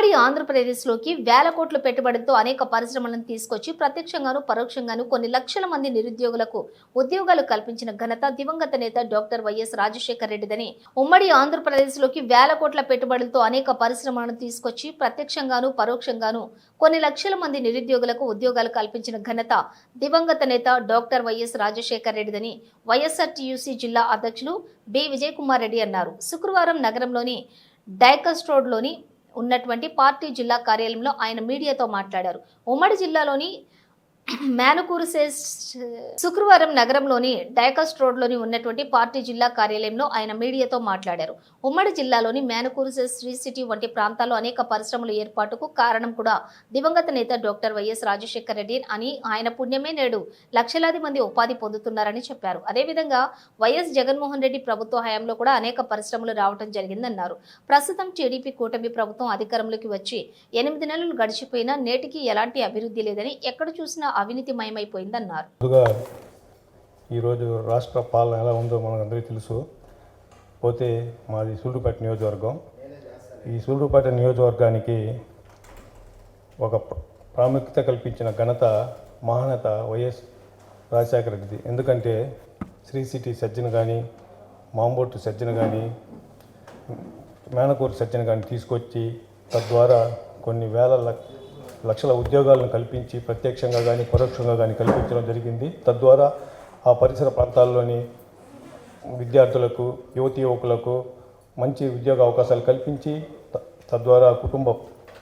ఉమ్మడి ఆంధ్రప్రదేశ్లోకి వేల కోట్ల పెట్టుబడితో అనేక పరిశ్రమలను తీసుకొచ్చి ప్రత్యక్షంగాను పరోక్షంగాను కొన్ని లక్షల మంది నిరుద్యోగులకు ఉద్యోగాలు కల్పించిన ఘనత దివంగత నేత డాక్టర్ వైఎస్ రాజశేఖర రెడ్డిదని. ఉమ్మడి ఆంధ్రప్రదేశ్లోకి వేల కోట్ల పెట్టుబడులతో అనేక పరిశ్రమలను తీసుకొచ్చి ప్రత్యక్షంగాను పరోక్షంగాను కొన్ని లక్షల మంది నిరుద్యోగులకు ఉద్యోగాలు కల్పించిన ఘనత దివంగత నేత డాక్టర్ వైఎస్ రాజశేఖర రెడ్డిదని వైఎస్ఆర్టీయూసీ జిల్లా అధ్యక్షులు బి విజయ్ కుమార్ రెడ్డి అన్నారు. శుక్రవారం నగరంలోని డైకస్ రోడ్లోని ఉన్నటువంటి పార్టీ జిల్లా కార్యాలయంలో ఆయన మీడియాతో మాట్లాడారు. ఉమ్మడి జిల్లాలోని శుక్రవారం నగరంలోని డైకస్ రోడ్లోని ఉన్నటువంటి పార్టీ జిల్లా కార్యాలయంలో ఆయన మీడియాతో మాట్లాడారు. ఉమ్మడి జిల్లాలోని మేనకూరుసెస్, శ్రీ సిటీ వంటి ప్రాంతాల్లో అనేక పరిశ్రమల ఏర్పాటుకు కారణం కూడా దివంగత నేత డాక్టర్ వైఎస్ రాజశేఖర రెడ్డి అని, ఆయన పుణ్యమే నేడు లక్షలాది మంది ఉపాధి పొందుతున్నారని చెప్పారు. అదేవిధంగా వైఎస్ జగన్మోహన్ రెడ్డి ప్రభుత్వ హయాంలో కూడా అనేక పరిశ్రమలు రావడం జరిగిందన్నారు. ప్రస్తుతం టీడీపీ కూటమి ప్రభుత్వం అధికారంలోకి వచ్చి 8 నెలలు గడిచిపోయినా నేటికి ఎలాంటి అభివృద్ధి లేదని, ఎక్కడ చూసినా అవినీతిమయమైపోయిందన్నారు. ఈరోజు రాష్ట్ర పాలన ఎలా ఉందో మనకందరికీ తెలుసు. పోతే మాది సూళ్ళూరుపేట నియోజకవర్గం. ఈ సూళ్ళూరుపేట నియోజకవర్గానికి ఒక ప్రాముఖ్యత కల్పించిన ఘనత మహానేత వైఎస్ రాజశేఖర రెడ్డిది. ఎందుకంటే శ్రీ సిటీ సజ్జన కానీ, మాంబోటు సజ్జన కానీ, మేనకూరు సజ్జన కానీ తీసుకొచ్చి తద్వారా కొన్ని వేల లక్షల ఉద్యోగాలను కల్పించి ప్రత్యక్షంగా కానీ పరోక్షంగా కానీ కల్పించడం జరిగింది. తద్వారా ఆ పరిసర ప్రాంతాల్లోని విద్యార్థులకు, యువకులకు మంచి ఉద్యోగ అవకాశాలు కల్పించి తద్వారా కుటుంబ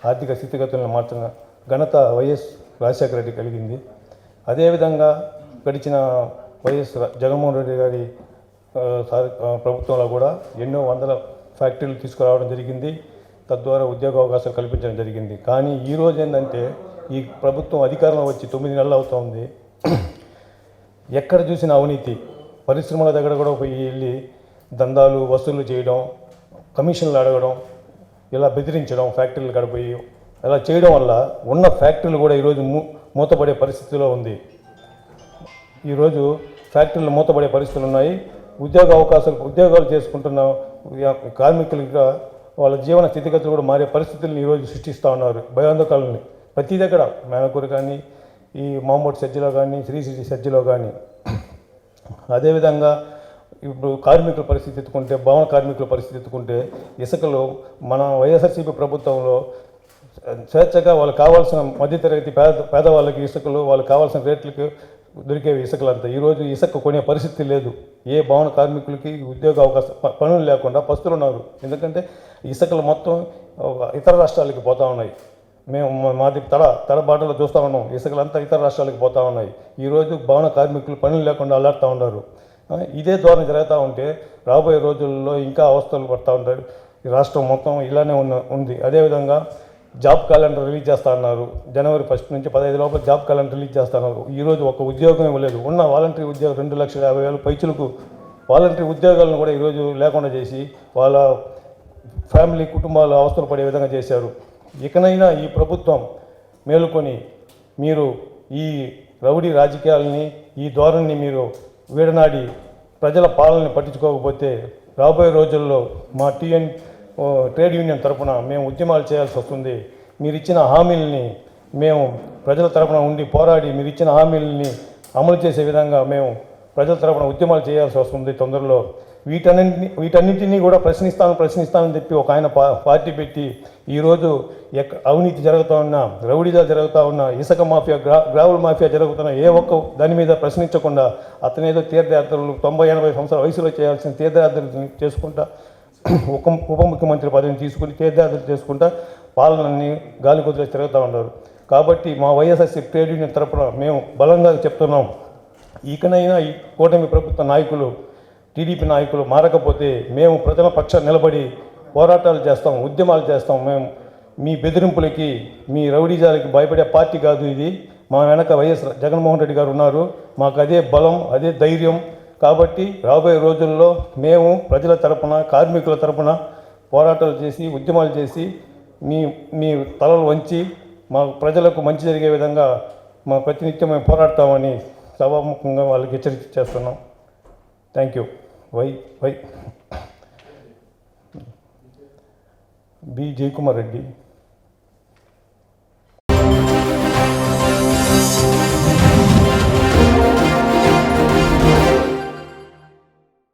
ఆర్థిక స్థితిగతులను మార్చిన ఘనత వైఎస్ రాజశేఖర రెడ్డి కలిగింది. అదేవిధంగా గడిచిన వైఎస్ జగన్మోహన్ రెడ్డి గారి ప్రభుత్వంలో కూడా ఎన్నో వందల ఫ్యాక్టరీలు తీసుకురావడం జరిగింది. తద్వారా ఉద్యోగ అవకాశాలు కల్పించడం జరిగింది. కానీ ఈరోజు ఏంటంటే ఈ ప్రభుత్వం అధికారంలో వచ్చి 9 నెలలు అవుతుంది. ఎక్కడ చూసిన అవినీతి, పరిశ్రమల దగ్గర కూడా వెళ్ళి దందాలు వసూలు చేయడం, కమిషన్లు అడగడం, ఇలా బెదిరించడం, ఫ్యాక్టరీలు గడిపోయి ఇలా చేయడం వల్ల ఉన్న ఫ్యాక్టరీలు కూడా ఈరోజు మూతపడే పరిస్థితిలో ఉంది. ఈరోజు ఫ్యాక్టరీలు మూతపడే పరిస్థితులు ఉన్నాయి. ఉద్యోగాలు చేసుకుంటున్న కార్మికులుగా వాళ్ళ జీవన స్థితిగతులు కూడా మారే పరిస్థితులను ఈరోజు సృష్టిస్తూ ఉన్నారు. భయాందోళనని ప్రతి దగ్గర మేనకూరు కానీ, ఈ మాంబోట్ సజ్జలో కానీ, శ్రీ సిటీ సజ్జలో కానీ. అదేవిధంగా ఇప్పుడు కార్మికుల పరిస్థితి ఎత్తుకుంటే, భవన కార్మికుల పరిస్థితి ఎత్తుకుంటే ఇసుకలు మన వైఎస్ఆర్సీపీ ప్రభుత్వంలో స్వేచ్ఛగా వాళ్ళకి కావాల్సిన మధ్యతరగతి పేదవాళ్ళకి ఇసుకలు వాళ్ళకి కావాల్సిన రేట్లకి దొరికేవి ఇసుకలంతా. ఈరోజు ఇసుక కొనే పరిస్థితి లేదు. ఏ భవన కార్మికులకి ఉద్యోగ అవకాశం పనులు లేకుండా పస్తులు ఉన్నారు. ఎందుకంటే ఇసుకలు మొత్తం ఇతర రాష్ట్రాలకి పోతూ ఉన్నాయి. మాది తడబాటలో చూస్తూ ఉన్నాం. ఇసుకలంతా ఇతర రాష్ట్రాలకు పోతూ ఉన్నాయి. ఈరోజు భవన కార్మికులు పనులు లేకుండా అల్లాడుతూ ఉన్నారు. ఇదే ధోరణి జరుగుతూ ఉంటే రాబోయే రోజుల్లో ఇంకా అవస్థలు పడుతూ ఉంటారు. ఈ రాష్ట్రం మొత్తం ఇలానే ఉంది. అదేవిధంగా జాబ్ క్యాలెండర్ రిలీజ్ చేస్తా అన్నారు. జనవరి 1 నుంచి 15 లోపల జాబ్ క్యాలెండర్ రిలీజ్ చేస్తున్నారు. ఈరోజు ఒక ఉద్యోగం ఇవ్వలేదు. ఉన్న వాలంటరీ ఉద్యోగం 2,50,000 పైచులకు వాలంటరీ ఉద్యోగాలను కూడా ఈరోజు లేకుండా చేసి వాళ్ళ ఫ్యామిలీ కుటుంబాలు అవస్థలు పడే విధంగా చేశారు. ఇకనైనా ఈ ప్రభుత్వం మేలుకొని మీరు ఈ రౌడీ రాజకీయాలని, ఈ ధోరణిని మీరు వీడనాడి ప్రజల పాలనని పట్టించుకోకపోతే రాబోయే రోజుల్లో మా ట్రేడ్ యూనియన్ తరఫున మేము ఉద్యమాలు చేయాల్సి వస్తుంది. మీరు ఇచ్చిన హామీలని మేము ప్రజల తరఫున ఉండి పోరాడి మీరు ఇచ్చిన హామీలని అమలు చేసే విధంగా మేము ప్రజల తరఫున ఉద్యమాలు చేయాల్సి వస్తుంది తొందరలో. వీటన్నింటినీ కూడా ప్రశ్నిస్తానని చెప్పి ఒక ఆయన పార్టీ పెట్టి ఈరోజు అవినీతి జరుగుతూ ఉన్న, రౌడీజా జరుగుతూ ఉన్న, ఇసుక మాఫియా, గ్రావుల మాఫియా జరుగుతున్న ఏ ఒక్క దాని మీద ప్రశ్నించకుండా అతనేదో తీర్థయాత్రలు 90-80 సంవత్సరాల వయసులో చేయాల్సిన తీర్థయాత్రలు చేసుకుంటా ఉప ముఖ్యమంత్రి పదవిని తీసుకుని తీర్థయాత్రలు చేసుకుంటా పాలనని గాలి కుదిరేసి తిరుగుతూ ఉన్నారు. కాబట్టి మా వైఎస్ఆర్సీ ట్రేడ్ యూనియన్ తరఫున మేము బలంగా చెప్తున్నాం, ఇకనైనా ఈ కూటమి ప్రభుత్వ నాయకులు, టీడీపీ నాయకులు మారకపోతే మేము ప్రజల పక్షాన నిలబడి పోరాటాలు చేస్తాం, ఉద్యమాలు చేస్తాం. మేము మీ బెదిరింపులకి, మీ రౌడీజాలకి భయపడే పార్టీ కాదు ఇది. మా వెనక వైఎస్ జగన్మోహన్ రెడ్డి గారు ఉన్నారు. మాకు అదే బలం, అదే ధైర్యం. కాబట్టి రాబోయే రోజుల్లో మేము ప్రజల తరపున, కార్మికుల తరపున పోరాటాలు చేసి, ఉద్యమాలు చేసి మీ తలలు వంచి మా ప్రజలకు మంచి జరిగే విధంగా మా ప్రతినిత్యం మేము పోరాడతామని సభాముఖంగా వాళ్ళకి హెచ్చరిక చేస్తున్నాం. Thank you. B Jayakumar Reddy.